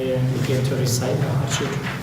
may begin to recite our Sutra.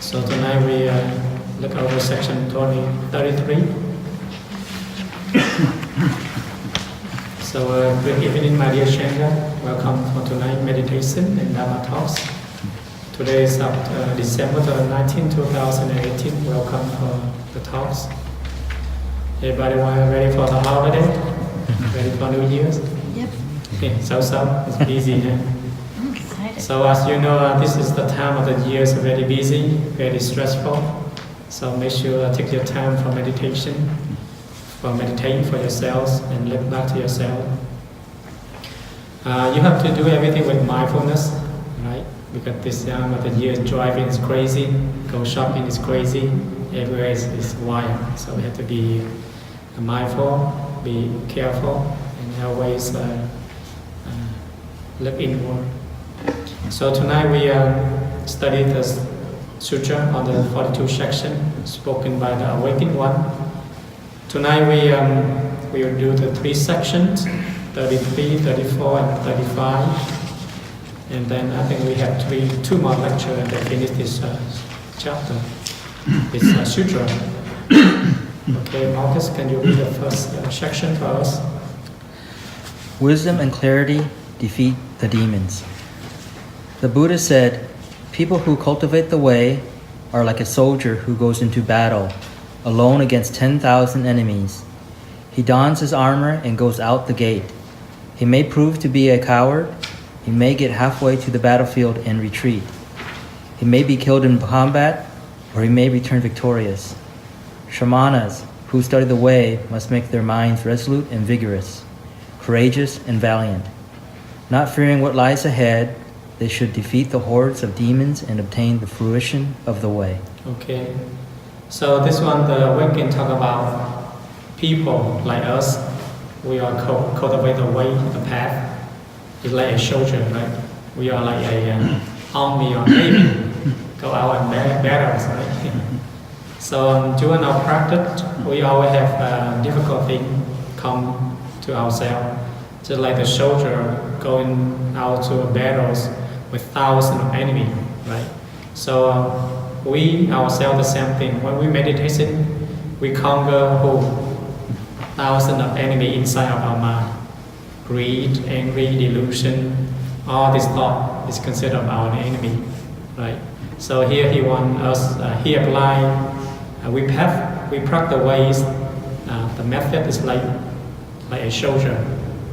So tonight we look over section 33. So good evening, my dear stranger. Welcome for tonight's meditation and Dharma talks. Today is December 19, 2018. Welcome for the talks. Everybody ready for the holiday? Ready for New Year's? Yep. Okay, so it's busy. Huh? I'm excited. So as you know, this is the time of the year, it's very busy, very stressful. So make sure take your time for meditation, for meditating for yourselves and look back to yourself. You have to do everything with mindfulness, right? Because this time of the year, driving is crazy, go shopping is crazy, everywhere is wild. So we have to be mindful, be careful, and always look inward. So tonight we study the Sutra on the 42 section spoken by the Awakened One. Tonight we will do the 3 sections, 33, 34, and 35. And then I think we have 2 more lectures and then finish this chapter, this Sutra. Okay, Marcus, can you read the first section for us? Wisdom and clarity defeat the demons. The Buddha said, people who cultivate the way are like a soldier who goes into battle, alone against 10,000 enemies. He dons his armor and goes out the gate. He may prove to be a coward. He may get halfway to the battlefield and retreat. He may be killed in combat, or he may return victorious. Shamanas who study the way must make their minds resolute and vigorous, courageous and valiant. Not fearing what lies ahead, they should defeat the hordes of demons and obtain the fruition of the way. Okay. So this one, the Awakened talk about people like us. We are cultivate the way, the path. It's like a soldier, right? We are like a army or navy. Go out and battles, right? So during our practice, we always have difficulty come to ourselves. Just like the soldier going out to battles with thousands of enemies, right? So we ourselves the same thing. When we meditate, we conquer thousands of enemies inside of our mind. Greed, anger, delusion, all this thought is considered our enemy, right? So here he wants us, he apply, we practice the ways, the method is like a soldier.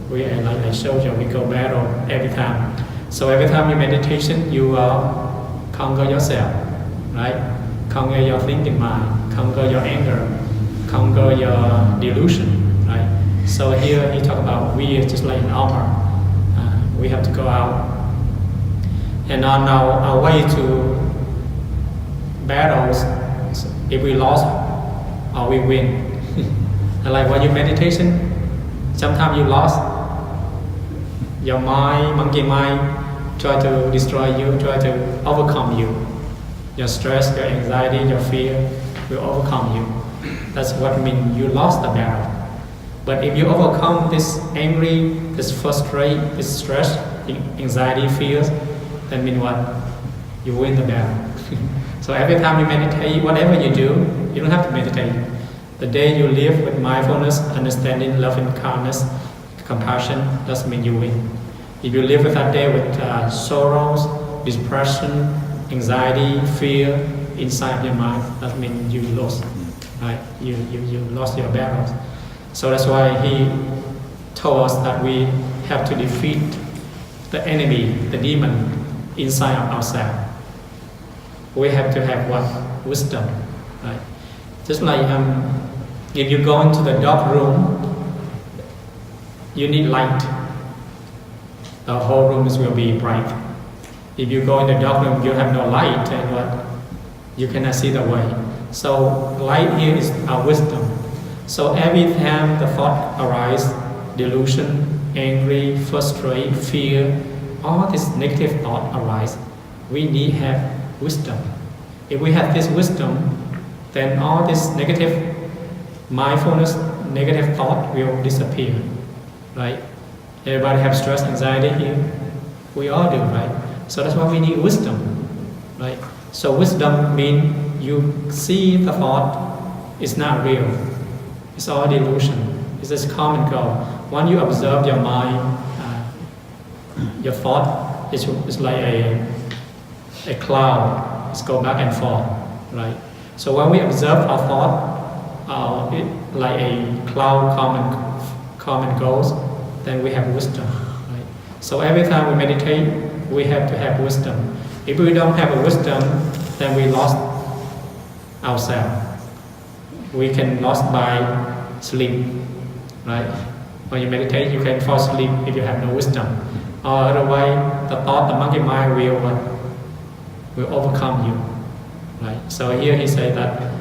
We are like a soldier, we go battle every time. So every time you meditation, you conquer yourself, right? Conquer your thinking mind, conquer your anger, conquer your delusion, right? So here he talk about we are just like an armor. We have to go out. And on our way to battles, if we lost or we win. And like when you meditation, sometimes you lost. Your mind, monkey mind, try to destroy you, try to overcome you. Your stress, your anxiety, your fear will overcome you. That's what means you lost the battle. But if you overcome this angry, this frustration, this stress, anxiety, fears, then mean what? You win the battle. So every time you meditate, whatever you do, you don't have to meditate. The day you live with mindfulness, understanding, love and kindness, compassion, doesn't mean you win. If you live with that day with sorrows, depression, anxiety, fear inside of your mind, that means you lost, right? You lost your battles. So that's why he told us that we have to defeat the enemy, the demon inside of ourselves. We have to have what? Wisdom, right? Just like if you go into the dark room, you need light. The whole room will be bright. If you go in the dark room, you have no light, and what? You cannot see the way. So light here is our wisdom. So every time the thought arises, delusion, angry, frustrated, fear, all this negative thought arise, we need to have wisdom. If we have this wisdom, then all this negative mindfulness, negative thought will disappear, right? Everybody have stress, anxiety here. We all do, right? So that's why we need wisdom, right? So wisdom means you see the thought is not real. It's all delusion. It's just come and go. When you observe your mind, your thought is like a cloud. It's go back and forth, right? So when we observe our thought, like a cloud come and goes, then we have wisdom, right? So every time we meditate, we have to have wisdom. If we don't have a wisdom, then we lost ourselves. We can lost by sleep, right? When you meditate, you can fall asleep if you have no wisdom. Or otherwise, the thought, the monkey mind will overcome you, right? So here he said that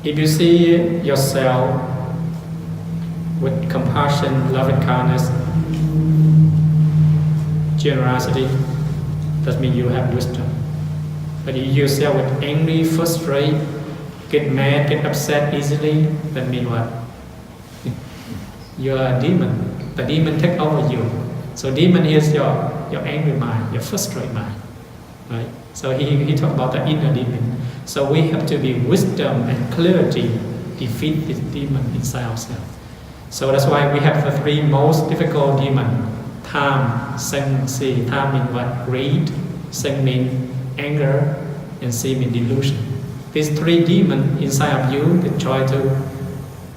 if you see yourself with compassion, love and kindness, generosity, that means you have wisdom. But if you yourself with angry, frustrated, get mad, get upset easily, that means what? You're a demon. The demon take over you. So demon is your angry mind, your frustrated mind, right? So he talked about the inner demon. So we have to be wisdom and clarity defeat this demon inside ourselves. So that's why we have the three most difficult demons. Tham, sân, si. Tham means what? Greed. Sân means anger. And si means delusion. These three demons inside of you, they try to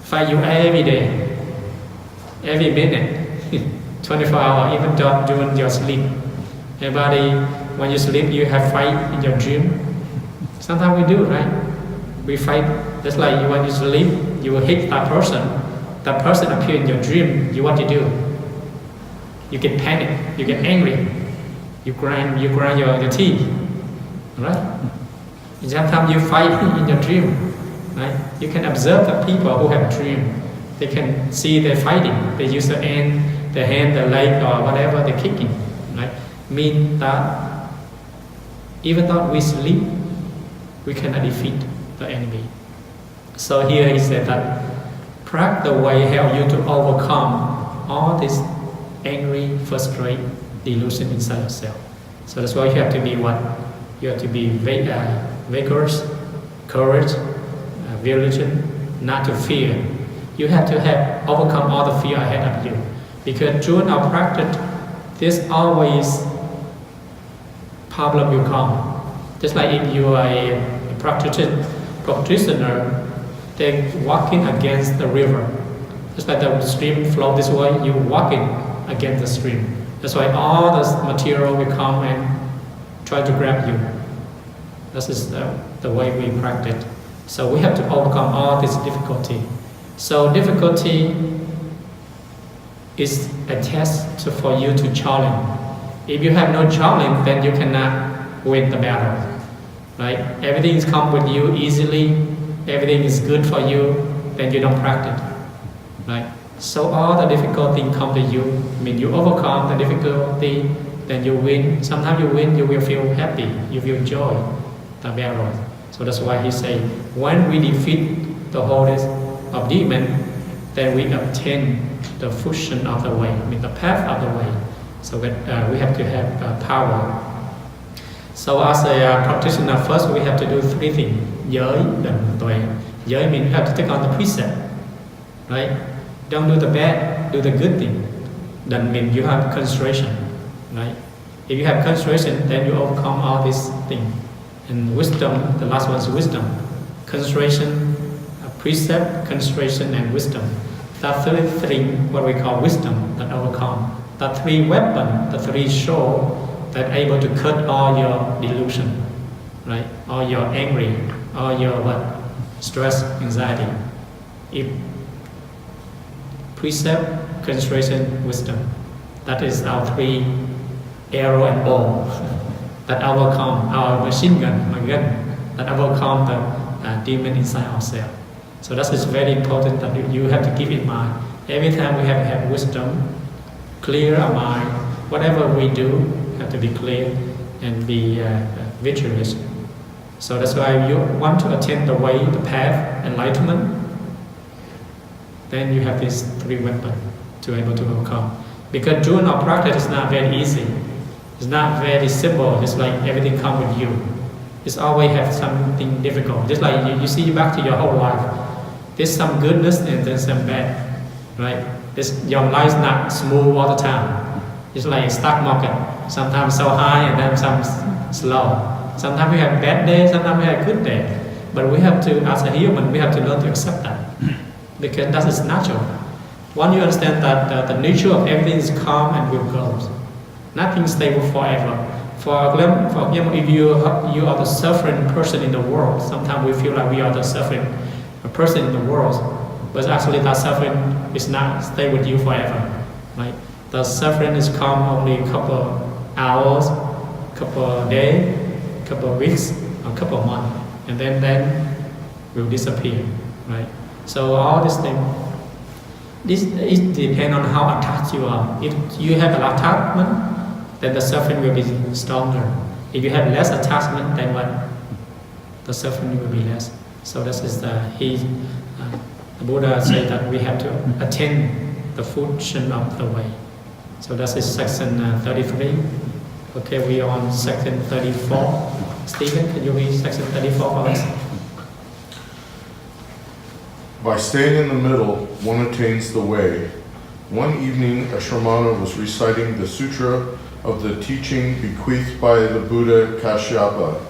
fight you every day, every minute, 24 hours, even during your sleep. Everybody, when you sleep, you have fight in your dream. Sometimes we do, right? We fight, just like when you sleep, you will hit that person. That person appears in your dream, you what you do? You get panic, you get angry, you grind your teeth, right? Sometimes you fight in your dream, right? You can observe the people who have dream. They can see they're fighting. They use the hand, the leg, or whatever they're kicking, right? Mean that even though we sleep, we cannot defeat the enemy. So here he said that practice the way help you to overcome all this angry, frustrated delusion inside yourself. So that's why you have to be what? You have to be vigorous, courage, vigilant, not to fear. You have to have overcome all the fear ahead of you. Because during our practice, there's always problem will come. Just like if you are a practitioner, they're walking against the river. Just like the stream flow this way, you're walking against the stream. That's why all the material will come and try to grab you. This is the way we practice. So we have to overcome all this difficulty. So difficulty is a test for you to challenge. If you have no challenge, then you cannot win the battle. Right? Everything is come with you easily. Everything is good for you. Then you don't practice. Right? So all the difficulty come to you. I mean, you overcome the difficulty, then you win. Sometimes you win, you will feel happy. You will enjoy the battle. So that's why he say, when we defeat the holiness of demon, then we obtain the fruition of the way, I mean the path of the way. So that we have to have power. So as a practitioner, first we have to do three things. Giới, định, tuệ. Giới means you have to take on the precept, right? Don't do the bad, do the good thing. Định means you have concentration, right? If you have concentration, then you overcome all these things. And wisdom, the last one is wisdom. Concentration, precept, concentration, and wisdom. That three things, what we call wisdom, that overcome. The three weapons, the three sword, that able to cut all your delusion, right? All your angry, all your what? Stress, anxiety. If precept, concentration, wisdom. That is our three arrow and bow that overcome our machine gun, my gun, that overcome the demon inside ourselves. So that is very important that you have to keep in mind. Every time we have to have wisdom, clear our mind. Whatever we do, have to be clear and be vigilant. So that's why you want to attain the way, the path, enlightenment. Then you have these three weapons to be able to overcome. Because during our practice, it's not very easy. It's not very simple. It's like everything comes with you. It's always have something difficult. Just like you see back to your whole life. There's some goodness and there's some bad, right? Your life's not smooth all the time. It's like a stock market. Sometimes so high and then some slow. Sometimes we have bad days, sometimes we have good days. But we have to, as a human, we have to learn to accept that. Because that is natural. Once you understand that the nature of everything is calm and will go. Nothing is stable forever. For example, if you are the suffering person in the world, sometimes we feel like we are the suffering person in the world, but actually that suffering is not stay with you forever, right? The suffering is come only a couple hours, couple days, couple weeks, a couple months, and then will disappear, right? So all these things, it depends on how attached you are. If you have an attachment, then the suffering will be stronger. If you have less attachment, then what? The suffering will be less. So this is the Buddha said that we have to attain the function of the way. So that is section 33. Okay, we are on section 34. Stephen, can you read section 34 for us? By staying in the middle, one attains the way. One evening, a Shramana was reciting the Sutra of the teaching bequeathed by the Buddha Kashyapa.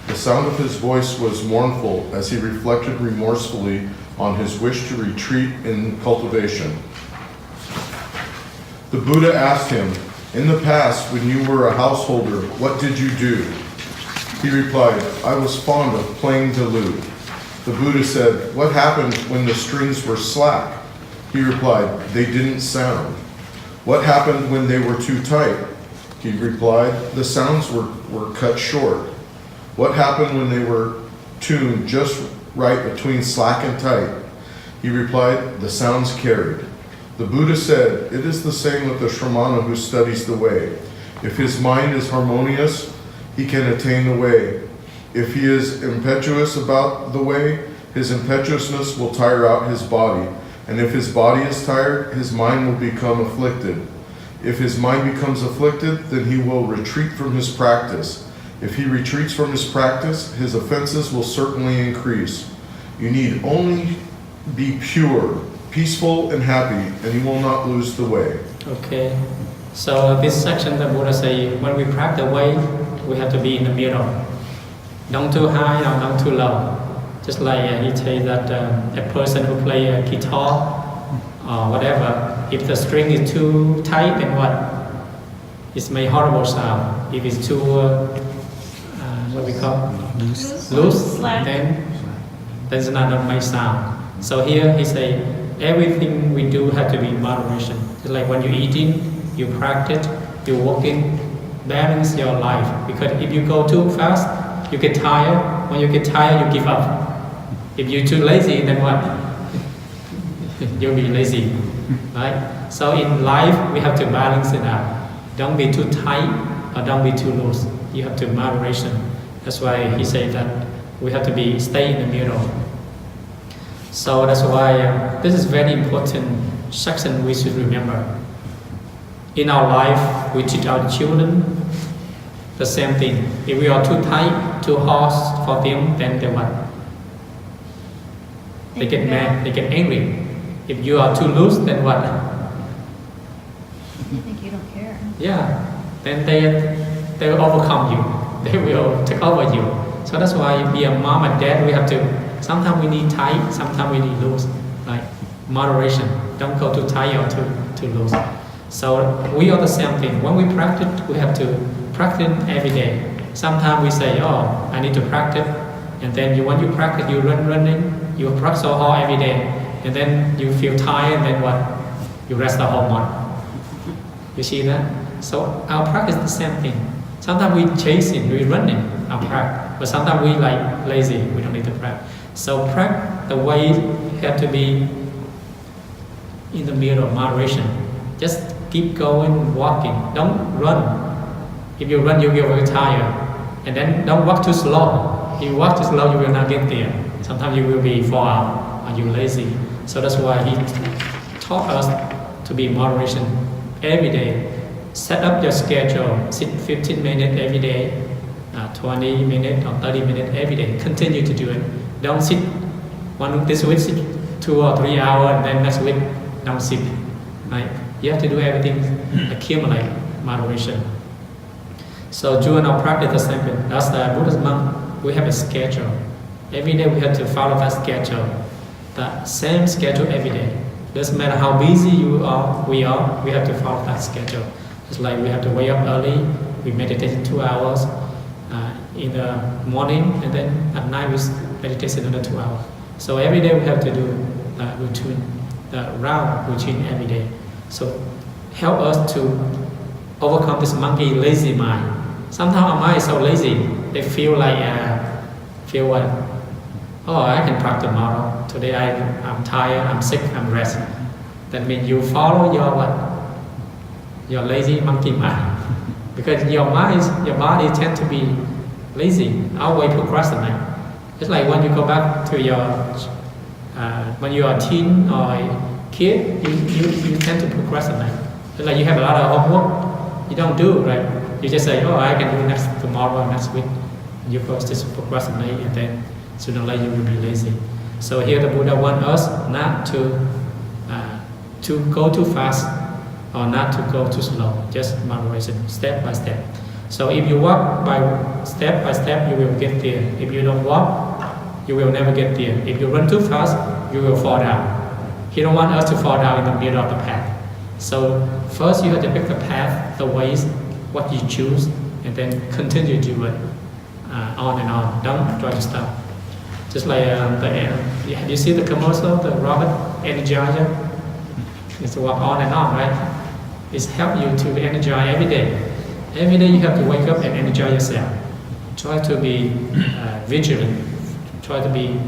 The sound of his voice was mournful as he reflected remorsefully on his wish to retreat in cultivation. The Buddha asked him, "In the past, when you were a householder, what did you do?" He replied, "I was fond of playing the lute." The Buddha said, "What happened when the strings were slack?" He replied, "They didn't sound." "What happened when they were too tight?" He replied, "The sounds were cut short." "What happened when they were tuned just right between slack and tight?" He replied, "The sounds carried." The Buddha said, "It is the same with the Shramana who studies the way. If his mind is harmonious, he can attain the way. If he is impetuous about the way, his impetuousness will tire out his body. And if his body is tired, his mind will become afflicted. If his mind becomes afflicted, then he will retreat from his practice. If he retreats from his practice, his offenses will certainly increase. You need only be pure, peaceful, and happy, and you will not lose the way." Okay. So this section the Buddha say, when we practice the way, we have to be in the middle. Not too high or not too low. Just like he says that a person who play a guitar or whatever, if the string is too tight, then what? It's make horrible sound. If it's too what we call loose, then it's not make sound. So here he say everything we do have to be in moderation. Just like when you're eating, you practice, you're walking, balance your life. Because if you go too fast, you get tired. When you get tired, you give up. If you're too lazy, then what? You'll be lazy, right? So in life, we have to balance it out. Don't be too tight or don't be too loose. You have to moderation. That's why he said that we have to stay in the middle. So that's why this is very important section we should remember. In our life, we teach our children the same thing. If we are too tight, too harsh for them, then they what? They get mad, they get angry. If you are too loose, then what? You think you don't care. Yeah, then they will overcome you. They will take over you. So that's why be a mom and dad, we have to, sometimes we need tight, sometimes we need loose. Like moderation. Don't go too tight or too loose. So we are the same thing. When we practice, we have to practice every day. Sometimes we say, "Oh, I need to practice," and then when you practice, you running, you practice so hard every day, and then you feel tired, and then what? You rest the whole month. You see that? So our practice is the same thing. Sometimes we chasing, we running our practice, but sometimes we like lazy. We don't need to practice. So practice the way have to be in the middle of moderation. Just keep going, walking. Don't run. If you run, you will get very tired. And then don't walk too slow. If you walk too slow, you will not get there. Sometimes you will be fall out or you lazy. So that's why he taught us to be moderation every day. Set up your schedule. Sit 15 minutes every day. 20 minutes or 30 minutes every day. Continue to do it. Don't sit this week, sit 2 or 3 hours, and then next week don't sit. Right? You have to do everything, accumulate moderation. So during our practice, the same thing. As the Buddhist monk, we have a schedule. Every day we have to follow that schedule. The same schedule every day. Doesn't matter how busy we have to follow that schedule. It's like we have to wake up early, we meditate 2 hours in the morning, and then at night we meditate another 2 hours. So every day we have to do the round routine every day. So help us to overcome this monkey lazy mind. Sometimes our mind is so lazy, they feel like, what? Oh, I can practice tomorrow. Today I'm tired, I'm sick, I'm resting. That means you follow your what? Your lazy monkey mind. Because your body tends to be lazy, always procrastinate. It's like when you go back to your, when you are a teen or a kid, you tend to procrastinate. It's like you have a lot of homework, you don't do, right? You just say, oh, I can do tomorrow, next week. You first just procrastinate, and then sooner or later you will be lazy. So here the Buddha wants us not to go too fast or not to go too slow, just moderation, step by step. So if you walk by step, you will get there. If you don't walk, you will never get there. If you run too fast, you will fall down. He don't want us to fall down in the middle of the path. So first you have to pick the path, the ways, what you choose, and then continue to do it on and on. Don't try to stop. Just like you see the commercial, the robot energizer. It's to walk on and on, right? It's help you to energize every day. Every day you have to wake up and energize yourself. Try to be vigilant. Try to be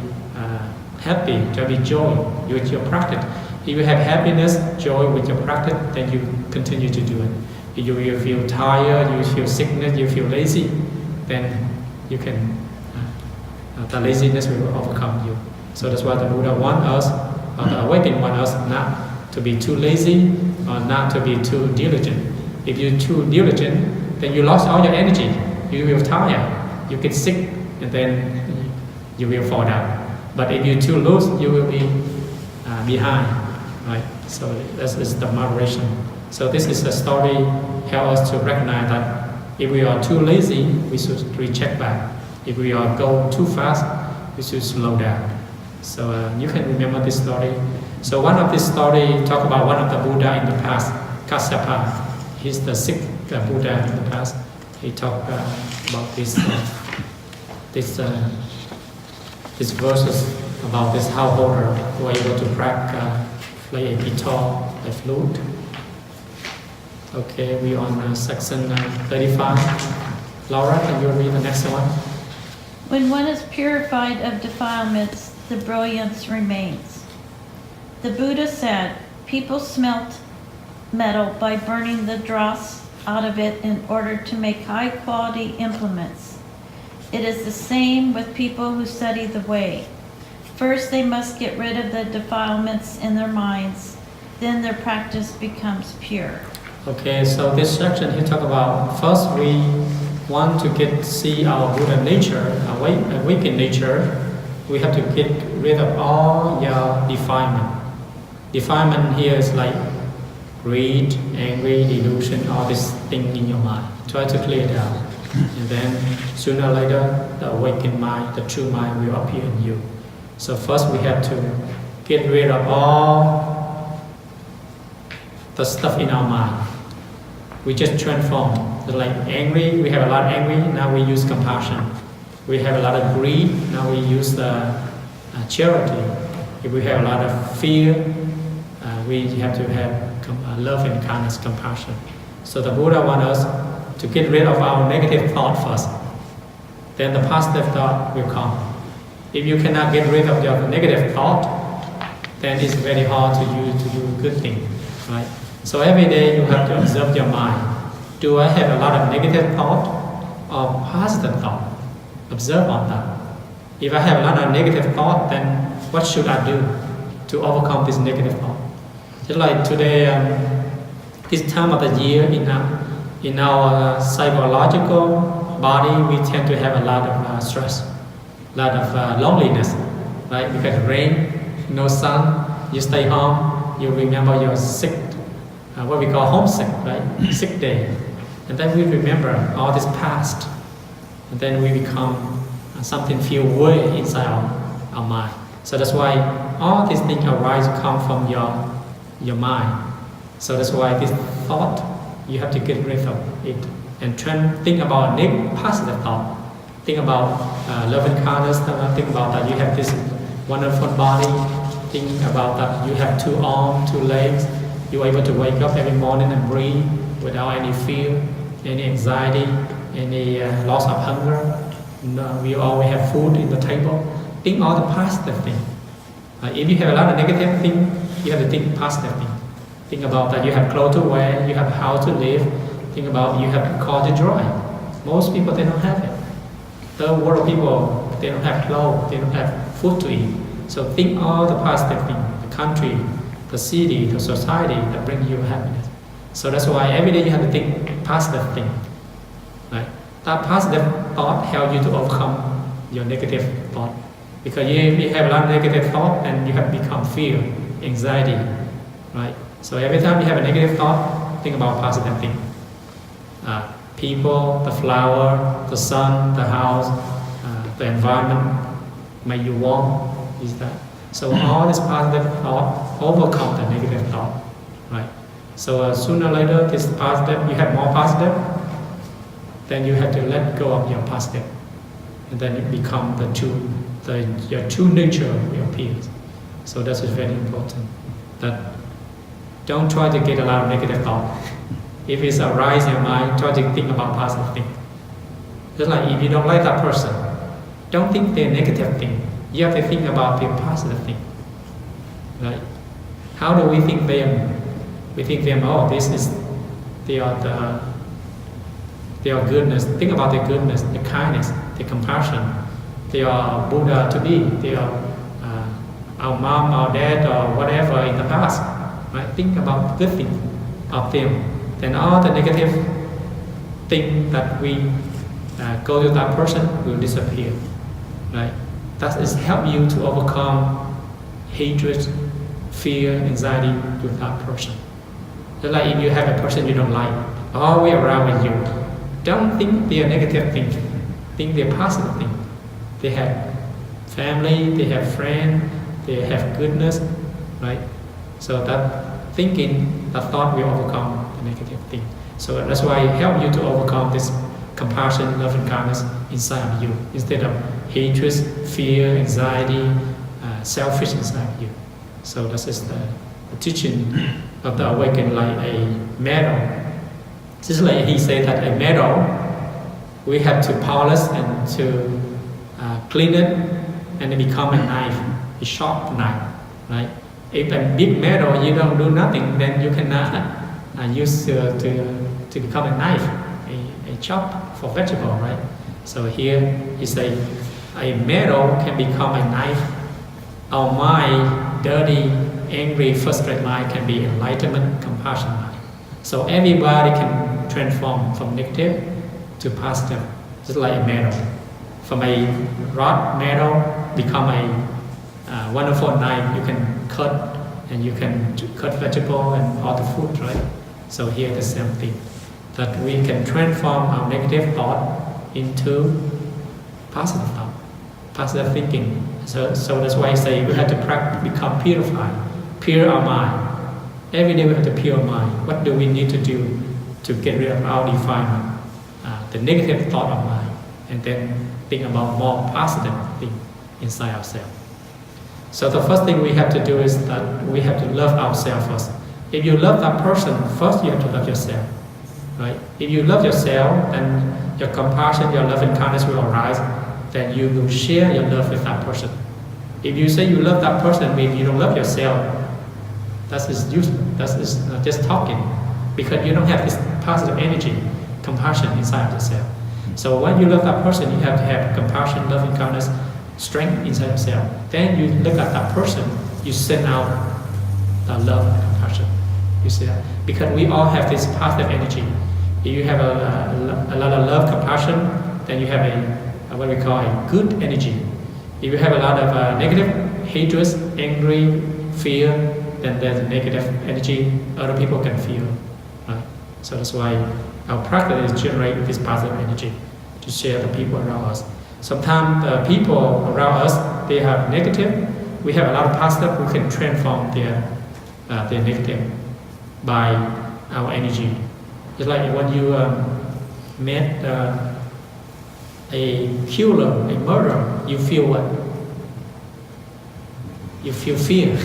happy. Try to be joy with your practice. If you have happiness, joy with your practice, then you continue to do it. If you feel tired, you feel sickness, you feel lazy, then you can, the laziness will overcome you. So that's why the Buddha wants us, or the awakened wants us not to be too lazy or not to be too diligent. If you're too diligent, then you lost all your energy. You will tire, you get sick, and then you will fall down. But if you're too loose, you will be behind, right? So this is the moderation. So this is a story help us to recognize that if we are too lazy, we should recheck back. If we are go too fast, we should slow down. So you can remember this story. So one of this story talk about one of the Buddha in the past, Kassapa. He's the sixth Buddha in the past. He talked about this verses about this householder who are able to play a guitar, a flute. Okay, we on section 35. Laura, can you read the next one? When one is purified of defilements, the brilliance remains. The Buddha said, people smelt metal by burning the dross out of it in order to make high-quality implements. It is the same with people who study the way. First, they must get rid of the defilements in their minds. Then their practice becomes pure. Okay, so this section he talk about, first we want to see our Buddha nature, awakened nature. We have to get rid of all your defilement. Defilement here is like greed, angry, delusion, all this thing in your mind. Try to clear it out. And then sooner or later, the awakened mind, the true mind will appear in you. So first we have to get rid of all the stuff in our mind. We just transform. Like angry, we have a lot of angry, now we use compassion. We have a lot of greed, now we use charity. If we have a lot of fear, we have to have love and kindness, compassion. So the Buddha wants us to get rid of our negative thought first. Then the positive thought will come. If you cannot get rid of your negative thought, then it's very hard to you to do good things, right? So every day you have to observe your mind. Do I have a lot of negative thought or positive thought? Observe on that. If I have a lot of negative thought, then what should I do to overcome this negative thought? Just like today, this time of the year in our psychological, body, we tend to have a lot of stress, a lot of loneliness, right? Because rain, no sun, you stay home, you remember your sick, what we call homesick, right? Sick day. And then we remember all this past. And then we become something feel weird inside our mind. So that's why all these things arise come from your mind. So that's why this thought, you have to get rid of it. And think about positive thought. Think about love and kindness. Think about that you have this wonderful body. Think about that you have 2 arms, 2 legs. You're able to wake up every morning and breathe without any fear, any anxiety, any loss of hunger. No, we always have food in the table. Think all the positive things. If you have a lot of negative things, you have to think positive things. Think about that you have clothes to wear, you have a house to live. Think about you have a car to drive. Most people, they don't have it. Third world people, they don't have clothes, they don't have food to eat. So think all the positive things, the country, the city, the society that bring you happiness. So that's why every day you have to think positive things. Right? That positive thought helps you to overcome your negative thought. Because if you have a lot of negative thought, then you have become fear, anxiety, right? So every time you have a negative thought, think about positive things. People, the flower, the sun, the house, the environment make you warm, is that. So all this positive thought overcome the negative thought, right? So sooner or later, this positive, you have more positive, then you have to let go of your positive, and then it become your true nature will appear. So that is very important. That don't try to get a lot of negative thought. If it's arise in your mind, try to think about positive things. Just like if you don't like that person, don't think they're negative thing. You have to think about the positive thing. Right? How do we think them? We think them, oh, they are goodness. Think about their goodness, the kindness, the compassion. They are Buddha to be. They are our mom, our dad, or whatever in the past. Right? Think about good things of them. Then all the negative things that we go to that person will disappear. Right? That is help you to overcome hatred, fear, anxiety with that person. Just like if you have a person you don't like, always around with you, don't think they are negative things. Think they're positive things. They have family, they have friends, they have goodness, right? So that thinking, that thought will overcome the negative thing. So that's why it helps you to overcome this compassion, love, and kindness inside of you, instead of hatred, fear, anxiety, selfish inside of you. So this is the teaching of the awakened, like a metal. Just like he said that a metal, we have to polish and to clean it, and it become a knife, a sharp knife, right? If a big metal you don't do nothing, then you cannot use to become a knife, a chop for vegetable, right? So here he say a metal can become a knife. Our mind, dirty, angry, frustrated mind can be enlightenment, compassion mind. So everybody can transform from negative to positive, just like a metal. From a rod metal become a wonderful knife. You can cut, and you can cut vegetable and all the food, right? So here the same thing, that we can transform our negative thought into positive thought, positive thinking. So that's why I say we have to practice, become purified, pure our mind. Every day we have to pure our mind. What do we need to do to get rid of our defilement, the negative thought of mind, and then think about more positive thing inside ourselves. So the first thing we have to do is that we have to love ourselves first. If you love that person, first you have to love yourself, right? If you love yourself, then your compassion, your love and kindness will arise. Then you will share your love with that person. If you say you love that person, but if you don't love yourself, that is useless. That is just talking, because you don't have this positive energy, compassion inside of yourself. So when you love that person, you have to have compassion, love and kindness, strength inside yourself. Then you look at that person, you send out that love and compassion. You see that? Because we all have this positive energy. If you have a lot of love, compassion, then you have what we call a good energy. If you have a lot of negative, hatred, angry, fear, then there's a negative energy other people can feel. Right? So that's why our practice is generate this positive energy to share the people around us. Sometimes the people around us, they have negative. We have a lot of positive. We can transform their negative by our energy. It's like when you met a killer, a murderer, you feel what? You feel fear.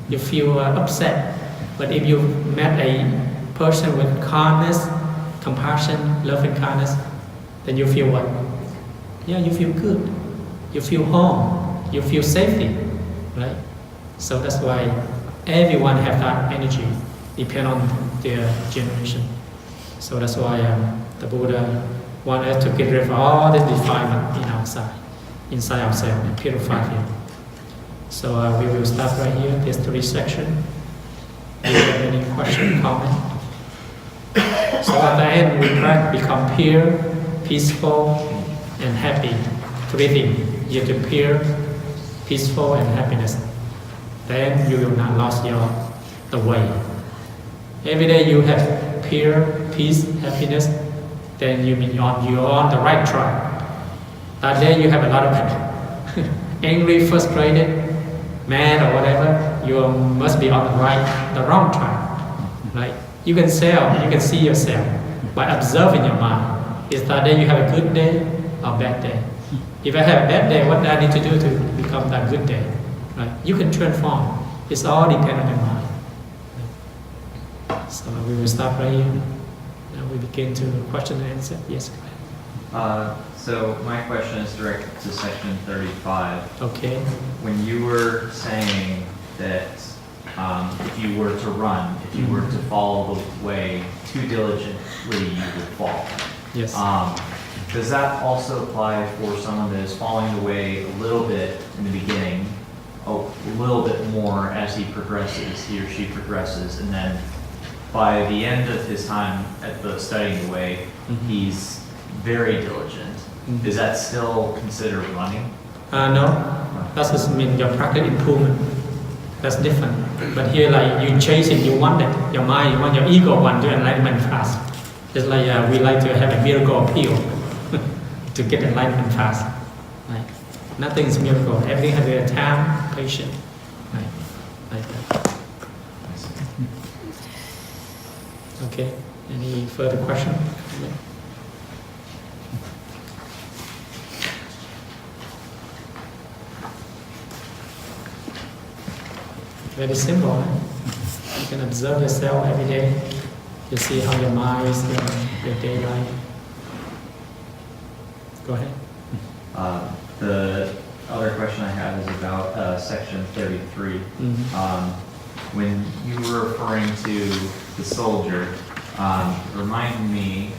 You feel upset. But if you met a person with kindness, compassion, love and kindness, then you feel what? Yeah, you feel good. You feel home. You feel safety, right? So that's why everyone has that energy, depend on their generation. So that's why the Buddha wants us to get rid of all this defilement inside ourselves, and purify it. So we will stop right here, this 3 section. Do you have any question, comment? So at the end, we try to become pure, peaceful, and happy. 3 things. You have to pure, peaceful, and happiness. Then you will not lose the way. Every day you have pure, peace, happiness, then you're on the right track. That day you have a lot of angry, frustrated, mad or whatever, you must be on the wrong track. Right? You can see yourself by observing your mind. Is that day you have a good day or bad day? If I have a bad day, what do I need to do to become that good day? Right? You can transform. It's all depends on your mind. So we will stop right here. Now we begin to question and answer. Yes, go ahead. So my question is directed to section 35. Okay. When you were saying that if you were to run, if you were to follow the way too diligently, you would fall. Yes. Does that also apply for someone that is following the way a little bit in the beginning, a little bit more as he or she progresses, and then by the end of his time at the studying the way, he's very diligent? Is that still considered running? No, that just means your practice improvement. That's different. But here, like you chase it, you want it. Your mind, you want your ego want to enlightenment fast. It's like we like to have a miracle appeal to get enlightenment fast. Right? Nothing is miracle. Everything has their time, patience. Right? Like that. Okay. Any further question? Very simple. Right? You can observe yourself every day. You see how your mind is your day life. Go ahead. The other question I have is about section 33. When you were referring to the soldier, reminded me,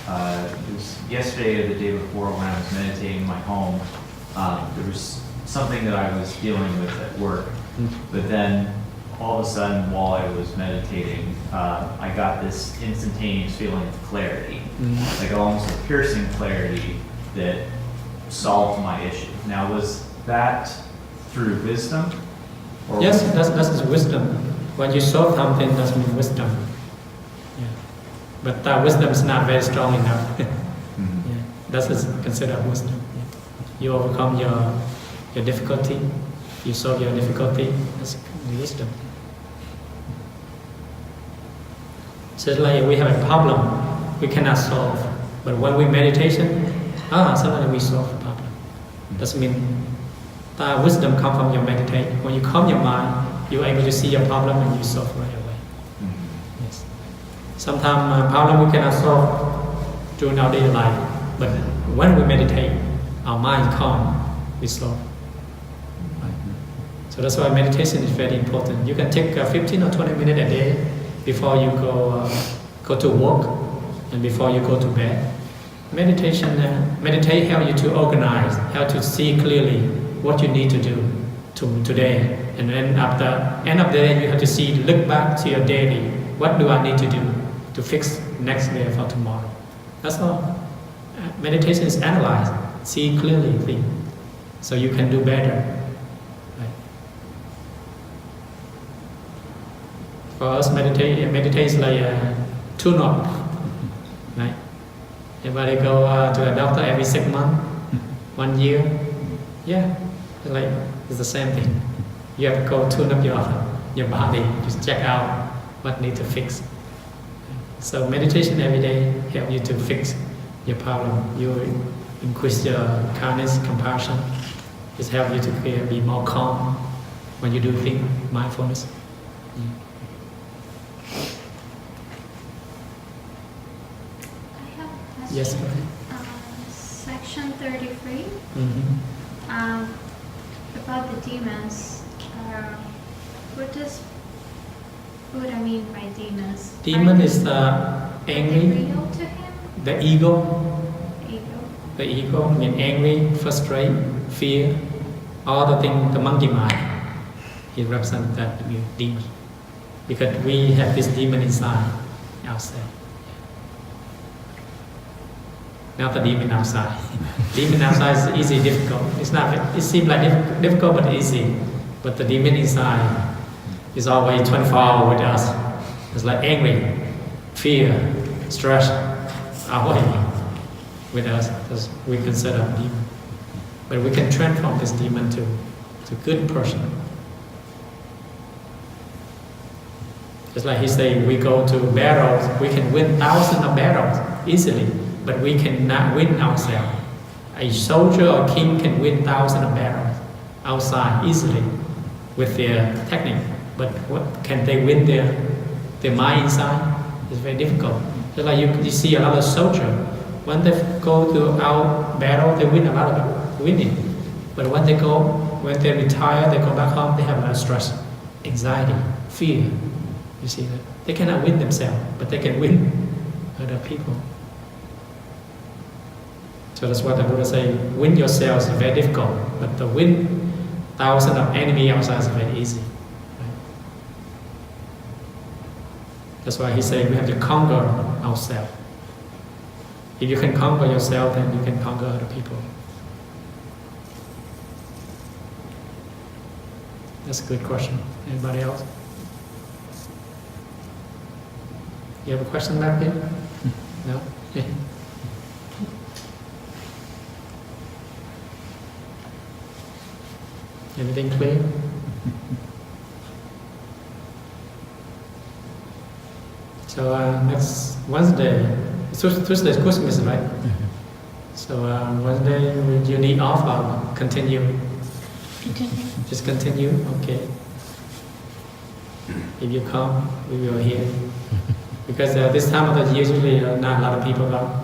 it was yesterday or the day before when I was meditating in my home, there was something that I was dealing with at work. But then all of a sudden while I was meditating, I got this instantaneous feeling of clarity, like almost a piercing clarity that solved my issue. Now, was that through wisdom? Or Yes, that's wisdom. When you solve something, that's wisdom. Yeah. But that wisdom is not very strong enough. Yeah. That is considered wisdom. Yeah. You overcome your difficulty. You solve your difficulty. That's wisdom. Just like we have a problem, we cannot solve. But when we meditation, suddenly we solve the problem. Doesn't mean that wisdom comes from your meditation. When you calm your mind, you're able to see your problem and you solve right away. Yes. Sometimes problem we cannot solve during our daily life, but when we meditate, our mind is calm, we solve. Right. So that's why meditation is very important. You can take 15 or 20 minutes a day before you go to work and before you go to bed. Meditate helps you to organize, help to see clearly what you need to do today. And then at the end of the day, you have to look back to your daily. What do I need to do to fix next day for tomorrow? That's all. Meditation is analyze, see clearly things, so you can do better. Right? For us, meditation is like a tune-up. Right? Everybody go to a doctor every 6 months, 1 year. Yeah, it's the same thing. You have to go tune up your body, just check out what need to fix. So meditation every day help you to fix your problem. You increase your kindness, compassion. It help you to be more calm when you do things, mindfulness. I have a question. Yes, go ahead. Section 33, Mm-hmm. about the demons. What does Buddha mean by demons? Demon Are is the they angry, real to him? the ego. Ego. The ego means angry, frustrated, fear, all the things, the monkey mind. It represents that demon. Because we have this demon inside, outside. Not the demon outside. Demon outside is easy, difficult. It's not. It seems like difficult but easy. But the demon inside is always 24 hours with us. It's like angry, fear, stress, always with us. Because we consider a demon. But we can transform this demon to good person. Just like he said, we go to battles, we can win thousands of battles easily, but we cannot win ourselves. A soldier or king can win thousands of battles outside easily with their technique, but what can they win their mind inside? It's very difficult. Just like you see a lot of soldiers, when they go to our battle, they win a lot of winning. But when they retire, they go back home, they have a lot of stress, anxiety, fear. You see that? They cannot win themselves, but they can win other people. So that's what the Buddha say, win yourself is very difficult, but to win thousands of enemy outside is very easy. Right? That's why he said we have to conquer ourselves. If you can conquer yourself, then you can conquer other people. That's a good question. Anybody else? You have a question back here? No? Yeah. Everything clear? So next Wednesday, Tuesday is Christmas, right? So Wednesday, you need off or continue? Continue. Just continue? Okay. If you come, we will hear. Because this time of the year, usually not a lot of people go.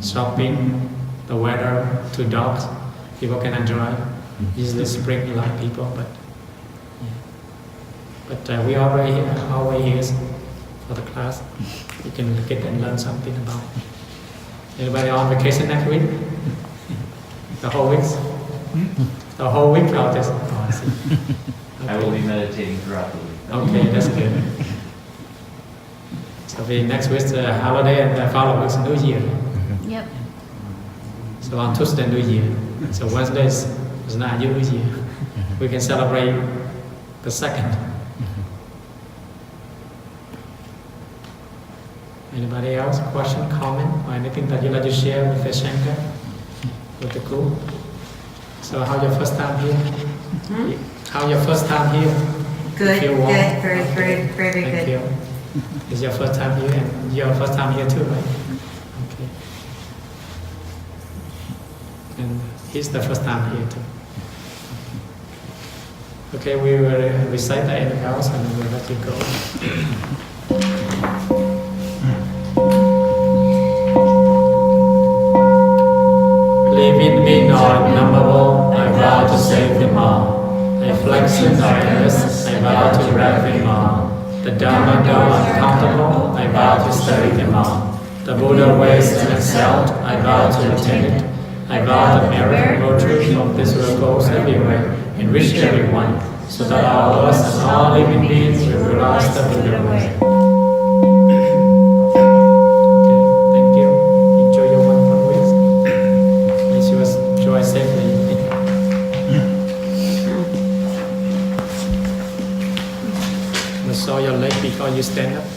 Shopping, the weather, too dark, people can enjoy. Usually spring, a lot of people, but we already here for the class. You can get and learn something about it. Anybody on vacation next week? The whole week? The whole week or just? Oh, I see. Okay. I will be meditating throughout the week. Okay, that's good. So next week's holiday and the following week's New Year. Yep. So on Tuesday, New Year. So Wednesday is not New Year. We can celebrate the second. Anybody else? Question, comment, or anything that you'd like to share with the Shankar, with the group? So how your first time here? How your first time here? Good, Feel good, warm? very Thank good. you. It's your first time here, and your first time here too, right? Okay. And he's the first time here too. Okay, we will recite the end house and we'll let you go. Living being unnumberable, I vow to save them all. Afflictions are endless, I vow to wrap them all. The Dharma though uncountable, I vow to study them all. The Buddha ways excelled, I vow to attain it. I vow the merit and virtue of this world goes everywhere, enrich everyone, so that all of us and all living beings will realize the Buddha way. Okay, thank you. Enjoy your 1 week. stand up.